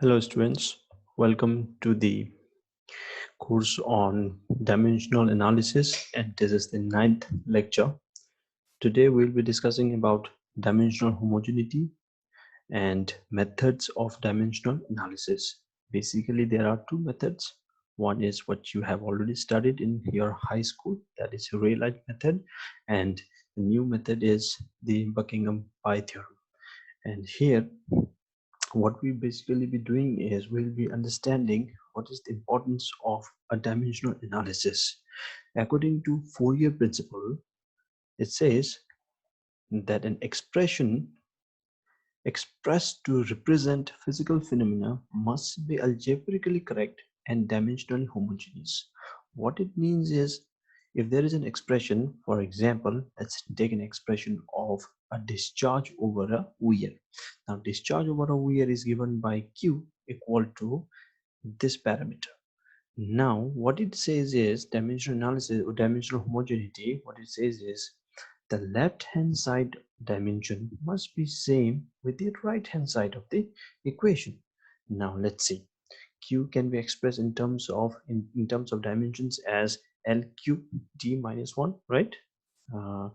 Hello students, welcome to the course on dimensional analysis, and this is the ninth lecture. Today we'll be discussing about dimensional homogeneity and methods of dimensional analysis. Basically there are two methods. One is what you have already studied in your high school, that is Rayleigh method, and the new method is the Buckingham Pi theorem. And here what we basically be doing is we'll be understanding what is the importance of a dimensional analysis. According to Fourier principle, it says that an expression expressed to represent physical phenomena must be algebraically correct and dimensionally homogeneous. What it means is, if there is an expression, for example, let's take an expression of a discharge over a weir. Now, discharge over a weir is given by Q equal to this parameter. Now, what it says is dimensional analysis or dimensional homogeneity. What it says is the left hand side dimension must be same with the right hand side of the equation. Now let's see. Q can be expressed in terms of dimensions as L cube d minus 1, right? Uh,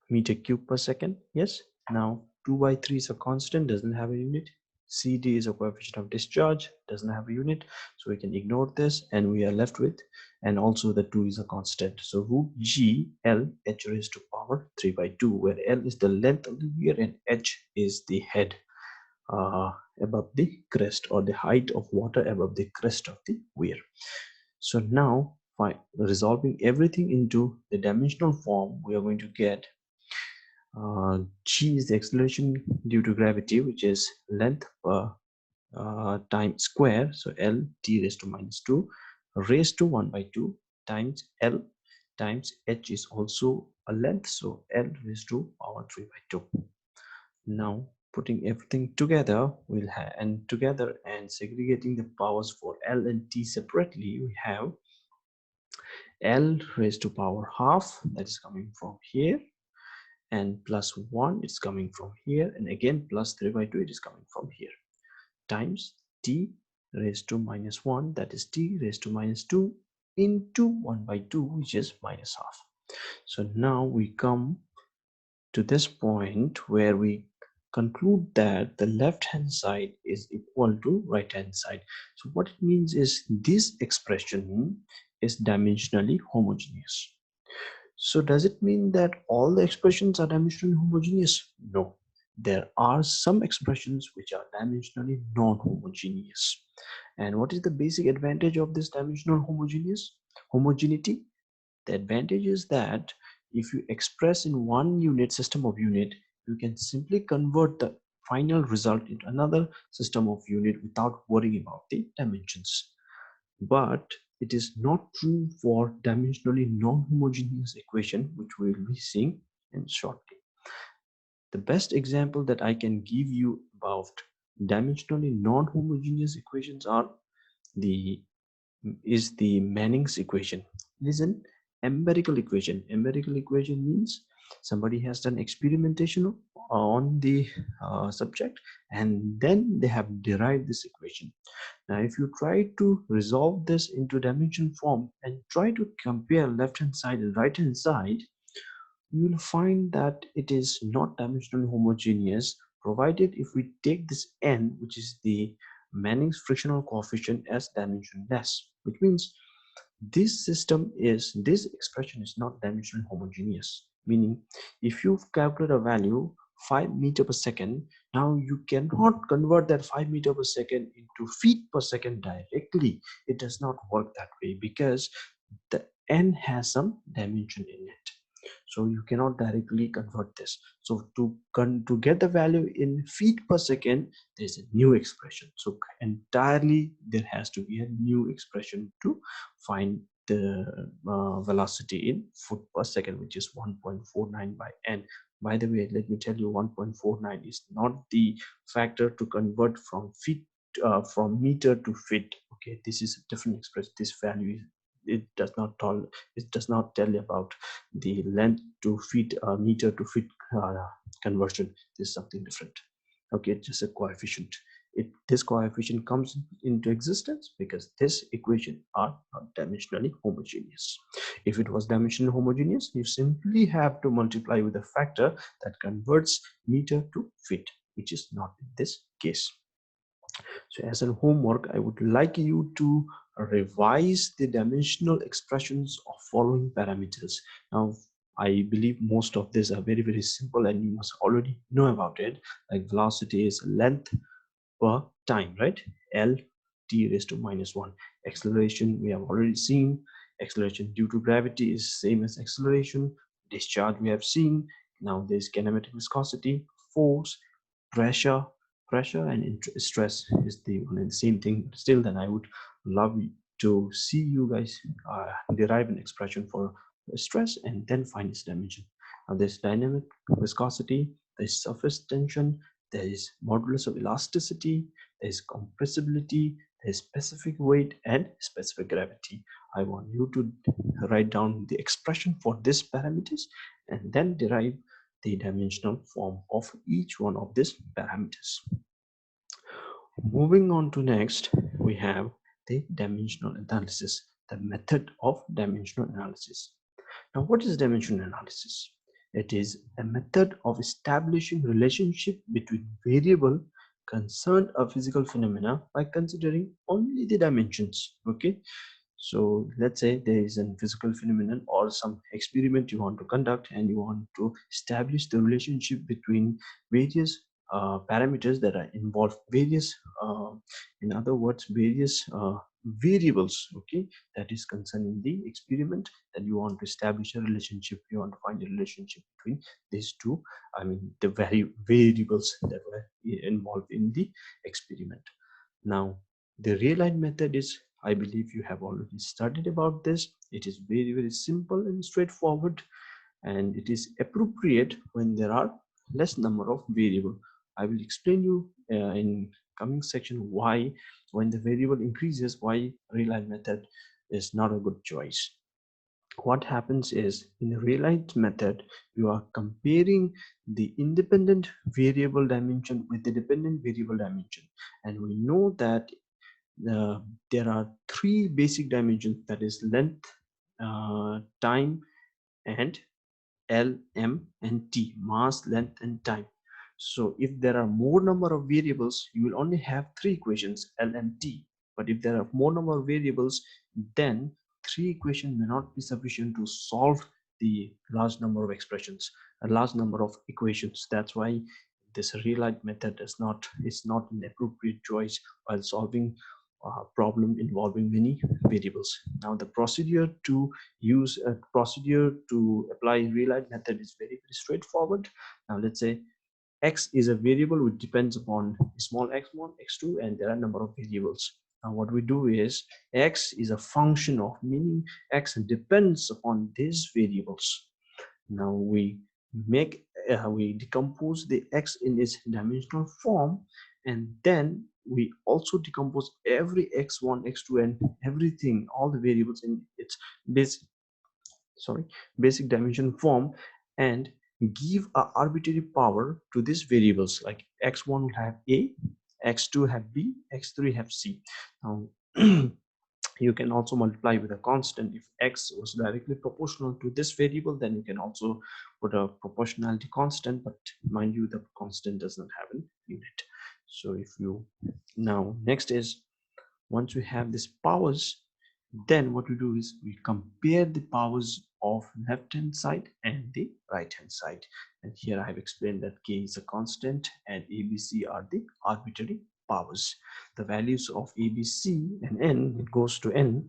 meter cube per second. Yes. Now 2 by 3 is a constant, doesn't have a unit. CD is a coefficient of discharge, doesn't have a unit, so we can ignore this and we are left with, and also the 2 is a constant, so root G L H raised to power 3 by 2, where L is the length of the weir and H is the head above the crest, or the height of water above the crest of the weir. So now by resolving everything into the dimensional form, we are going to get g is the acceleration due to gravity, which is length per time square, so L t raised to minus 2 raised to 1 by 2 times L times h is also a length, so L raised to power 3 by 2. Now putting everything together, we'll have, and together and segregating the powers for L and t separately, we have L raised to power half, that is coming from here, and plus 1 it's coming from here, and again plus 3 by 2 it is coming from here, times t raised to minus 1, that is t raised to minus 2 into 1 by 2, which is minus half. So now we come to this point where we conclude that the left hand side is equal to right hand side. So what it means is this expression is dimensionally homogeneous. So does it mean that all the expressions are dimensionally homogeneous? No. There are some expressions which are dimensionally non-homogeneous. And what is the basic advantage of this dimensional homogeneity? The advantage is that if you express in one unit system of unit, you can simply convert the final result into another system of unit without worrying about the dimensions. But it is not true for dimensionally non-homogeneous equation, which we will be seeing in shortly. The best example that I can give you about dimensionally non-homogeneous equations the is the Manning's equation. It is an empirical equation. Empirical equation means somebody has done experimentation on the subject, and then they have derived this equation. Now if you try to resolve this into dimension form and try to compare left hand side and right hand side, you will find that it is not dimensionally homogeneous, provided if we take this n, which is the Manning's frictional coefficient, as dimensionless, which means this expression is not dimensionally homogeneous. Meaning, if you calculate a value 5 meter per second, now you cannot convert that 5 meter per second into feet per second directly. It does not work that way because the n has some dimension in it, so you cannot directly convert this. So to get the value in feet per second, there's a new expression. So entirely there has to be a new expression to find the velocity in foot per second, which is 1.49 by n. By the way, let me tell you, 1.49 is not the factor to convert from feet from meter to feet. Okay, this is a different expression. This value is, it does not tell you about the length to feet, meter to feet conversion. This is something different. Okay, just a coefficient. this coefficient comes into existence because this equation are not dimensionally homogeneous. If it was dimensionally homogeneous, you simply have to multiply with a factor that converts meter to feet, which is not in this case. So as a homework, I would like you to revise the dimensional expressions of following parameters. Now, I believe most of these are very, very simple and you must already know about it. Like velocity is length per time, right? L t raised to minus 1. Acceleration, we have already seen. Acceleration due to gravity is same as acceleration. Discharge, we have seen. Now there's kinematic viscosity, force, pressure. Pressure and stress is the one and the same thing. Still, then I would love to see you guys derive an expression for stress and then find its dimension. Now there's dynamic viscosity, there's surface tension, there is modulus of elasticity, there is compressibility, there is specific weight and specific gravity. I want you to write down the expression for these parameters and then derive the dimensional form of each one of these parameters. Moving on to next, we have the dimensional analysis, the method of dimensional analysis. Now, what is dimensional analysis? It is a method of establishing relationship between variable concerned a physical phenomena by considering only the dimensions. Okay, so let's say there is a physical phenomenon or some experiment you want to conduct and you want to establish the relationship between various parameters that are involved, various in other words various variables, okay, that is concerned in the experiment, that you want to establish a relationship, you want to find a relationship between these two, I mean the variables that were involved in the experiment. Now the Rayleigh method is, I believe you have already studied about this. It is very, very simple and straightforward, and it is appropriate when there are less number of variable. I will explain you in coming section why when the variable increases, why Rayleigh method is not a good choice. What happens is in the Rayleigh method, you are comparing the independent variable dimension with the dependent variable dimension, and we know that there are three basic dimensions, that is length, time, and L, M, and T, mass, length, and time. So if there are more number of variables, you will only have three equations, L, M, T. But if there are more number of variables, then three equations may not be sufficient to solve the large number of expressions, a large number of equations. That's why this Rayleigh method is not an appropriate choice while solving a problem involving many variables. Now the procedure to use a procedure to apply Rayleigh method is very, very straightforward. Now let's say x is a variable which depends upon small x1, x2, and there are a number of variables. Now what we do is x is a function of, meaning x depends upon these variables. Now we decompose the x in its dimensional form, and then we also decompose every x1, x2, and everything, all the variables in its basic basic dimension form, and give a arbitrary power to these variables. Like x1 will have a, x2 have b, x3 have c. Now you can also multiply with a constant. If x was directly proportional to this variable, then you can also put a proportionality constant, but mind you, the constant does not have an unit. So if you, now next is, once we have these powers, then what we do is we compare the powers of left hand side and the right hand side. And here I have explained that k is a constant and abc are the arbitrary powers. The values of abc and n, it goes to n,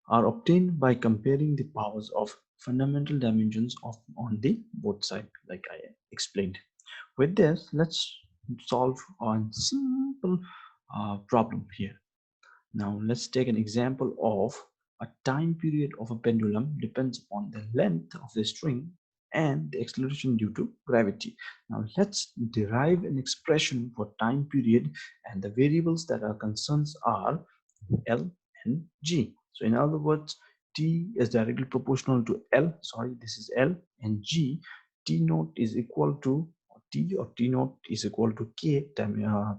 are obtained by comparing the powers of fundamental dimensions of on the both sides, like I explained. With this, let's solve a simple problem here. Now let's take an example of a time period of a pendulum depends upon the length of the string and the acceleration due to gravity. Now let's derive an expression for time period, and the variables that are concerns are L and G. So in other words, T is directly proportional to L, sorry, this is L, and G, T naught is equal to, T or T naught is equal to K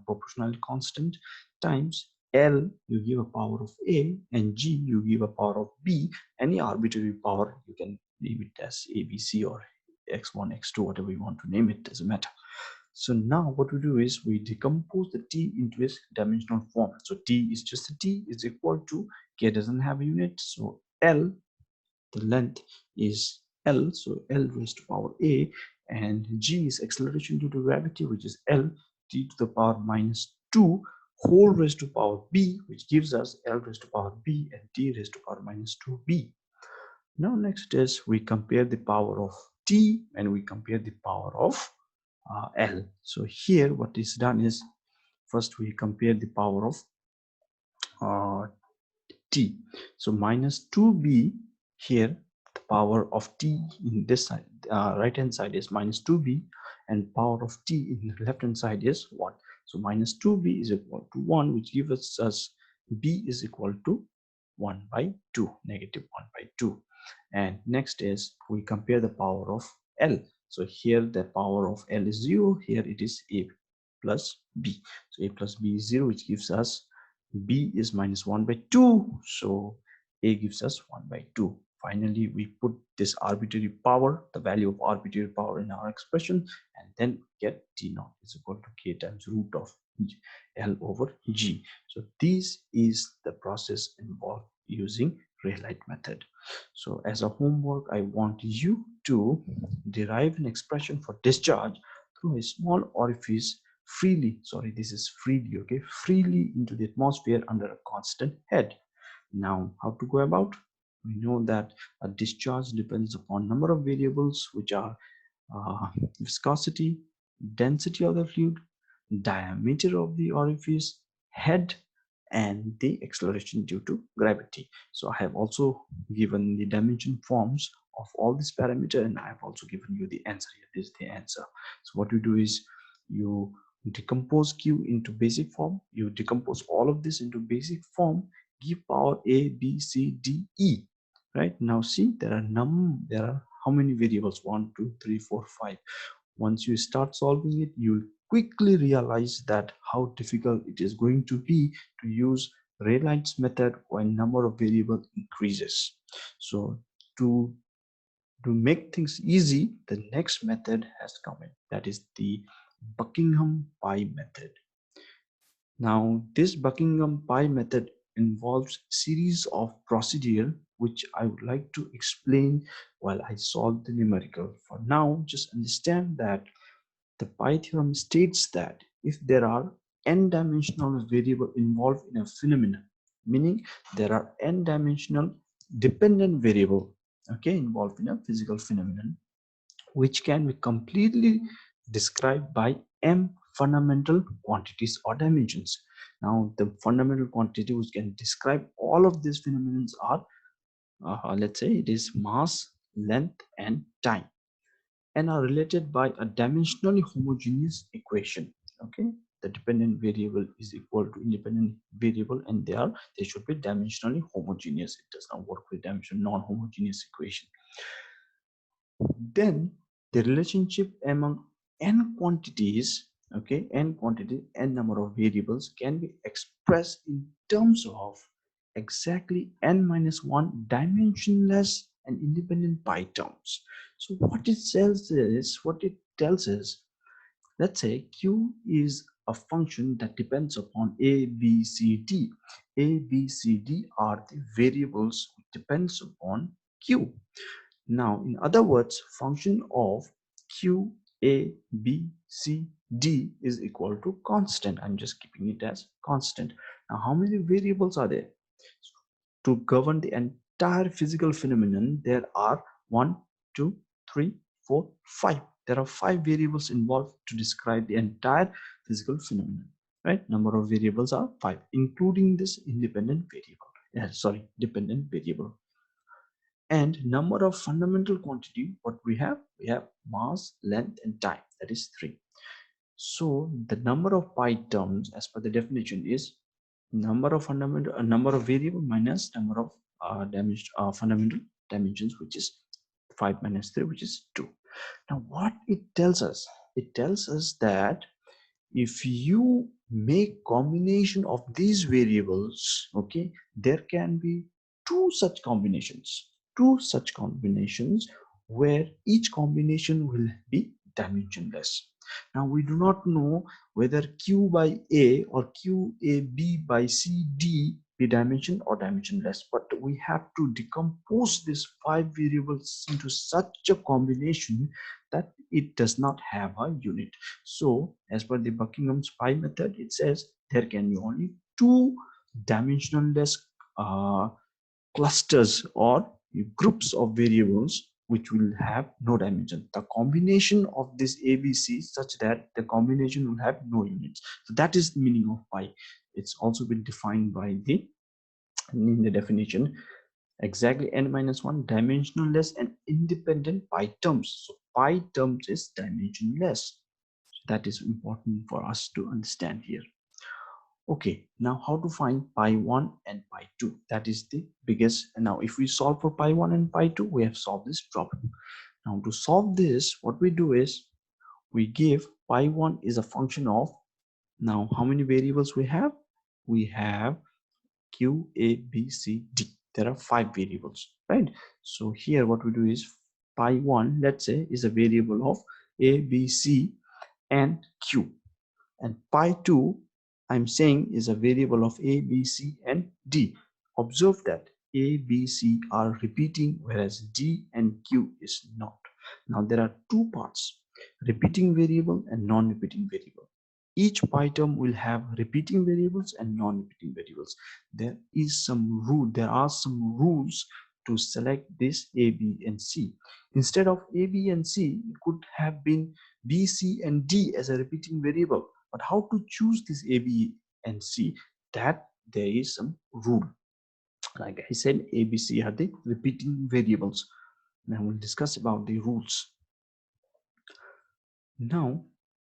proportionality constant times L, you give a power of A, and G, you give a power of B, any arbitrary power. You can name it as A, B, C, or X1, X2, whatever you want to name it, doesn't matter. So now what we do is we decompose the T into its dimensional form. So T is just a T is equal to K doesn't have a unit. So L, the length is L, so L raised to power A, and G is acceleration due to gravity, which is L T to the power minus 2 whole raised to power B, which gives us L raised to power B and T raised to power minus 2B. Now next is we compare the power of T and we compare the power of L. So here what is done is first we compare the power of T. So minus 2B here, the power of T in this side, right hand side is minus 2B, and power of T in the left hand side is 1. So minus 2B is equal to 1, which gives us B is equal to 1 by 2, negative 1 by 2. And next is we compare the power of L. So here the power of L is 0, here it is A plus B. So A plus B is 0, which gives us B is minus 1 by 2, so A gives us 1 by 2. Finally, we put this arbitrary power, the value of arbitrary power in our expression, and then get T naught is equal to K times root of L over G. So this is the process involved using Rayleigh method. So as a homework, I want you to derive an expression for discharge through a small orifice freely, sorry, this is freely, okay, freely into the atmosphere under a constant head. Now, how to go about? We know that a discharge depends upon number of variables, which are viscosity, density of the fluid, diameter of the orifice, head, and the acceleration due to gravity. So I have also given the dimension forms of all these parameters, and I have also given you the answer here. This is the answer. So what you do is you decompose Q into basic form. You decompose all of this into basic form, give power A, B, C, D, E. Right now, see there are how many variables? 1, 2, 3, 4, 5. Once you start solving it, you quickly realize that how difficult it is going to be to use Rayleigh's method when number of variables increases. So to make things easy, the next method has come in. That is the Buckingham Pi method. Now, this Buckingham Pi method involves series of procedure which I would like to explain while I solve the numerical. For now, just understand that the Pi theorem states that if there are n-dimensional variable involved in a phenomenon, meaning there are n-dimensional dependent variable, okay, involved in a physical phenomenon, which can be completely described by m fundamental quantities or dimensions. Now, the fundamental quantity which can describe all of these phenomena are, let's say, it is mass, length, and time, and are related by a dimensionally homogeneous equation. Okay, the dependent variable is equal to independent variable, and they should be dimensionally homogeneous. It does not work with dimension non-homogeneous equation. Then the relationship among n quantities, okay, n number of variables can be expressed in terms of exactly n minus 1 dimensionless and independent pi terms. So what it tells is, let's say Q is a function that depends upon A, B, C, D. A, B, C, D are the variables which depends upon Q. Now, in other words, function of Q, A, B, C, D is equal to constant. I'm just keeping it as constant. Now, how many variables are there? To govern the entire physical phenomenon, there are 1, 2, 3, 4, 5. There are 5 variables involved to describe the entire physical phenomenon. Right? Number of variables are 5, including this independent variable. Dependent variable. And number of fundamental quantity, what we have mass, length, and time, that is 3. So the number of pi terms as per the definition is number of variable minus number of fundamental dimensions, which is 5 minus 3, which is 2. Now what it tells us, it tells us that if you make combination of these variables, okay, there can be two such combinations where each combination will be dimensionless. Now we do not know whether q by a or q a b by c d be dimension or dimensionless, but we have to decompose these five variables into such a combination that it does not have a unit. So as per the Buckingham's Pi method, it says there can be only two dimensionless uh, clusters or groups of variables which will have no dimension. The combination of this ABC such that the combination will have no units. So that is the meaning of pi. It's also been defined by the in the definition exactly n minus 1 dimensionless and independent pi terms. So pi terms is dimensionless. That is important for us to understand here. Okay, now how to find pi 1 and pi 2? That is the biggest. Now if we solve for pi 1 and pi 2, we have solved this problem. Now to solve this, what we do is we give pi 1 is a function of, now how many variables we have? We have q, a, b, c, d. There are 5 variables, right? So here what we do is pi 1, let's say, is a variable of a, b, c and q, and pi 2 I'm saying is a variable of a, b, c and d. Observe that a, b, c are repeating whereas d and q is not. Now there are two parts, repeating variable and non-repeating variable. Each pi term will have repeating variables and non-repeating variables. There are some rules to select this a, b and c. Instead of a, b and c, it could have been b, c and d as a repeating variable. But how to choose this a, b and c? That there is some rule. Like I said, a, b, c are the repeating variables. Now we'll discuss about the rules. Now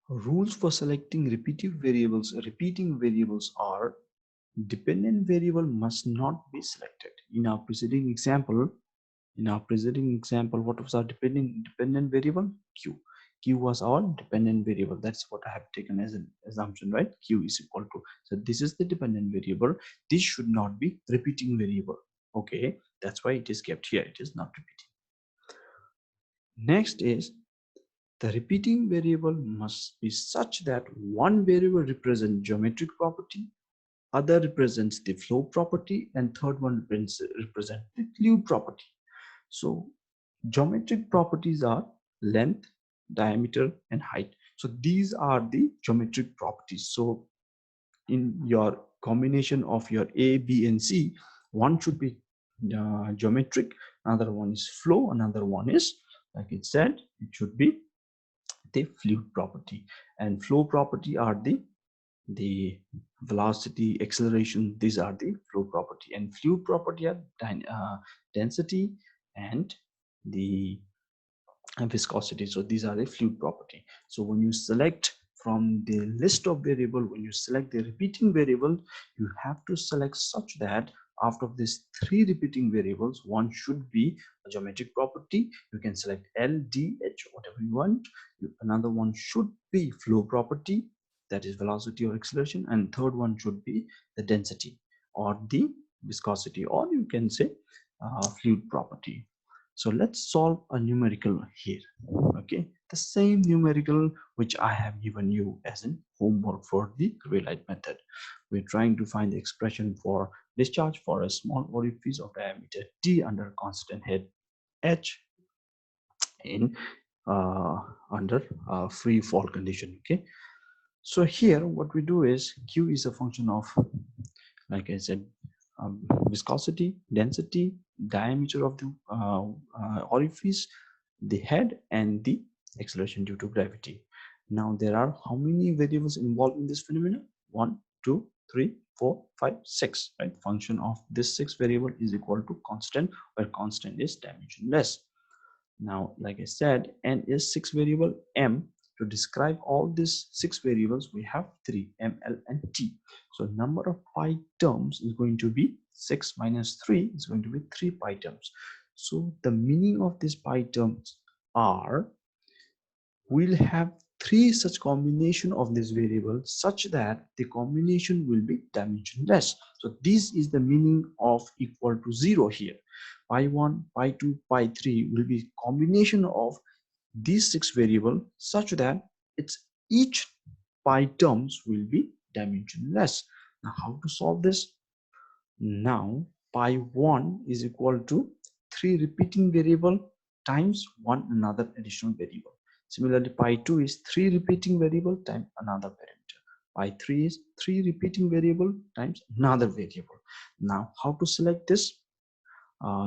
rules for selecting repeating variables are: dependent variable must not be selected. In our preceding example, what was our dependent variable? Q. Q was our dependent variable. That's what I have taken as an assumption, right? Q is equal to. So this is the dependent variable. This should not be repeating variable. Okay, that's why it is kept here. It is not repeating. Next is the repeating variable must be such that one variable represents geometric property, other represents the flow property, and third one represents the fluid property. So geometric properties are length, diameter, and height. So these are the geometric properties. So in your combination of your A, B, and C, one should be geometric, another one is flow, another one is, like it said, it should be the fluid property. And flow property are the velocity, acceleration. These are the flow property, and fluid property are density and the viscosity. So these are the fluid property. So when you select from the list of variable, when you select the repeating variable, you have to select such that after these three repeating variables, one should be a geometric property. You can select L, D, H, whatever you want. Another one should be flow property, that is velocity or acceleration, and third one should be the density or the viscosity, or you can say fluid property. So let's solve a numerical here. Okay, the same numerical which I have given you as in homework for the Rayleigh method. We're trying to find the expression for discharge for a small orifice of diameter d under constant head h in under free fall condition. Okay, so here what we do is q is a function of, like I said, viscosity, density, diameter of the orifice, the head, and the acceleration due to gravity. Now there are how many variables involved in this phenomenon? 1, 2, 3, 4, 5, 6. Right? Function of this 6 variable is equal to constant, where constant is dimensionless. Now, like I said, n is 6 variable. M, to describe all these 6 variables, we have 3, m, l, and t. So number of pi terms is going to be 6 minus 3 is going to be 3 pi terms. So the meaning of these pi terms are, we'll have three such combination of this variable such that the combination will be dimensionless. So this is the meaning of equal to 0 here. Pi1, pi2, pi3 will be combination of these 6 variables such that its each pi terms will be dimensionless. Now how to solve this? Now pi1 is equal to 3 repeating variable times one another additional variable. Similarly, pi2 is 3 repeating variable times another parameter. Pi3 is 3 repeating variable times another variable. Now how to select this?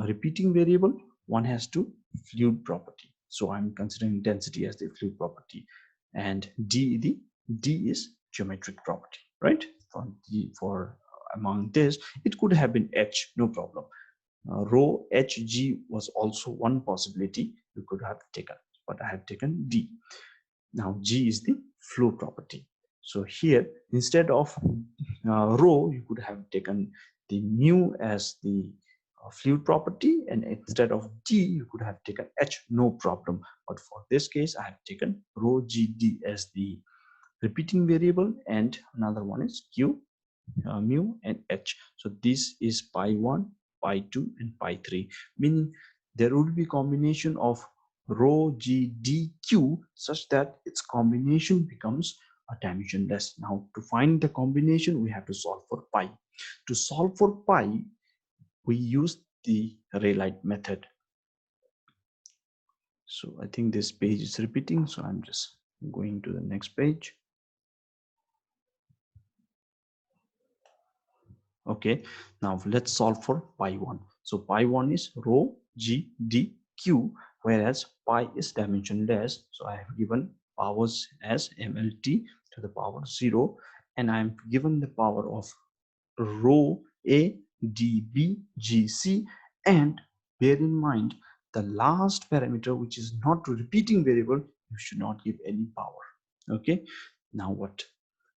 Repeating variable, one has to fluid property. So I'm considering density as the fluid property, and D is geometric property, right? For among this, it could have been H, no problem. Rho HG was also one possibility you could have taken, but I have taken D. Now G is the flow property. So here, instead of rho, you could have taken the mu as the fluid property, and instead of G, you could have taken H, no problem. But for this case, I have taken rho GD as the repeating variable, and another one is Q, mu, and H. So this is pi1, pi2, and pi3, meaning there will be combination of rho G D Q such that its combination becomes a dimensionless. Now to find the combination, we have to solve for pi. To solve for pi, we use the Rayleigh method. So I think this page is repeating, so I'm just going to the next page. Okay, now let's solve for pi1. So pi1 is rho G D Q, whereas pi is dimensionless. So I have given powers as MLT to the power 0, and I am given the power of rho A D B G C, and bear in mind the last parameter, which is not a repeating variable, you should not give any power. Okay, now what?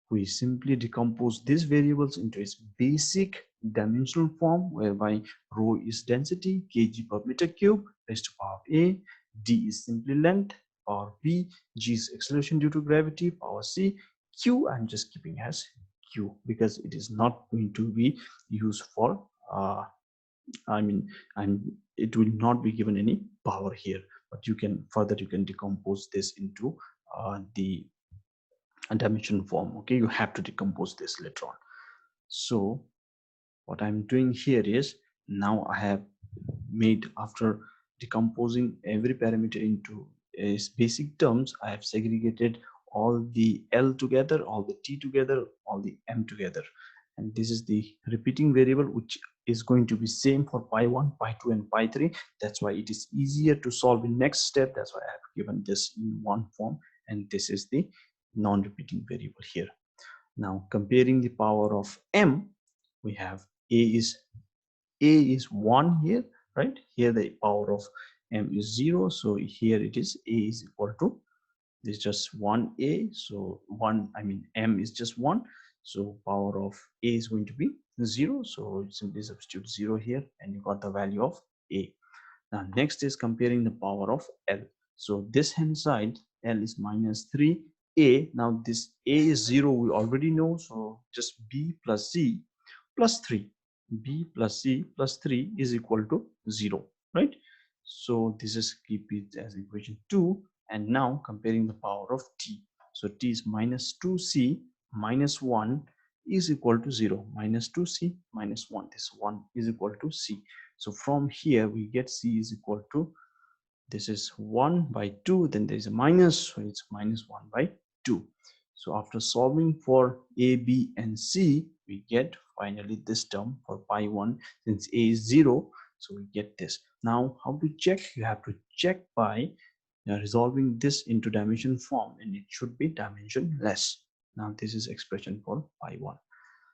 We simply decompose these variables into its basic dimensional form, whereby rho is density, kg per meter cube, raised to power A, d is simply length, power B, g is acceleration due to gravity, power C, q I'm just keeping as q because it is not going to be used for it will not be given any power here, but you can decompose this into the dimension form. Okay, you have to decompose this later on. So what I'm doing here is, now I have made, after decomposing every parameter into basic terms, I have segregated all the L together, all the T together, all the M together, and this is the repeating variable, which is going to be same for pi1, pi2, and pi3. That's why it is easier to solve in next step. That's why I have given this in one form, and this is the non-repeating variable here. Now comparing the power of M, we have a is 1 here, right? Here the power of M is 0, so here it is a is equal to, this is just 1a, so M is just 1, so power of a is going to be 0, so simply substitute 0 here and you got the value of a. Now next is comparing the power of L. So this hand side, L is minus 3a. Now this a is 0, we already know, so just b plus c plus 3. B plus c plus 3 is equal to 0, right? So this is, keep it as equation 2. And now comparing the power of t. So t is minus 2c minus 1 is equal to 0. Minus 2c minus 1, this 1 is equal to c. So from here we get c is equal to, this is 1 by 2, then there is a minus, so it's minus 1 by 2. So after solving for a, b, and c, we get finally this term for pi1. Since a is 0, so we get this. Now how to check? You have to check by resolving this into dimension form, and it should be dimensionless. Now this is expression for pi1.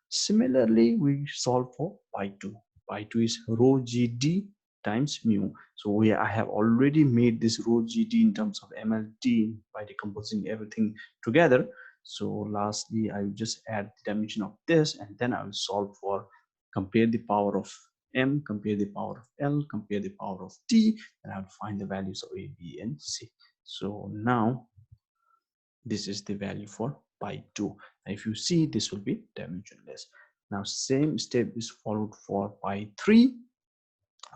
Similarly, we solve for pi2. Pi2 is rho gd times mu. So I have already made this rho gd in terms of mlt by decomposing everything together. So lastly, I will just add the dimension of this, and then I will solve for, compare the power of m, compare the power of l, compare the power of t, and I will find the values of a, b, and c. So now This is the value for pi 2. Now if you see, this will be dimensionless. Now same step is followed for pi 3,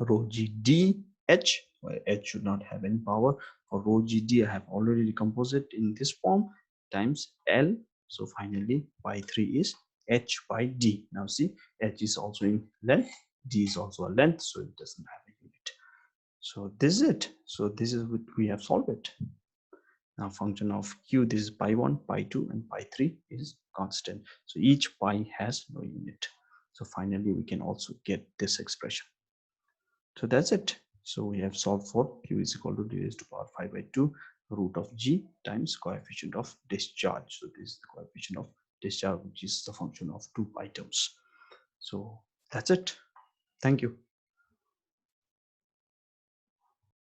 rho g d h, where h should not have any power. For rho g d, I have already decomposed it in this form, times L. So finally pi 3 is h by d. Now see, h is also in length, d is also a length, so it doesn't have a unit. So this is it. So this is what we have solved it. Now function of q, this is pi 1, pi 2 and pi 3 is constant. So each pi has no unit. So finally we can also get this expression. So that's it. So we have solved for q is equal to d raised to power 5 by 2 root of g times coefficient of discharge. So this is the coefficient of discharge, which is the function of two pi terms. So that's it. Thank you.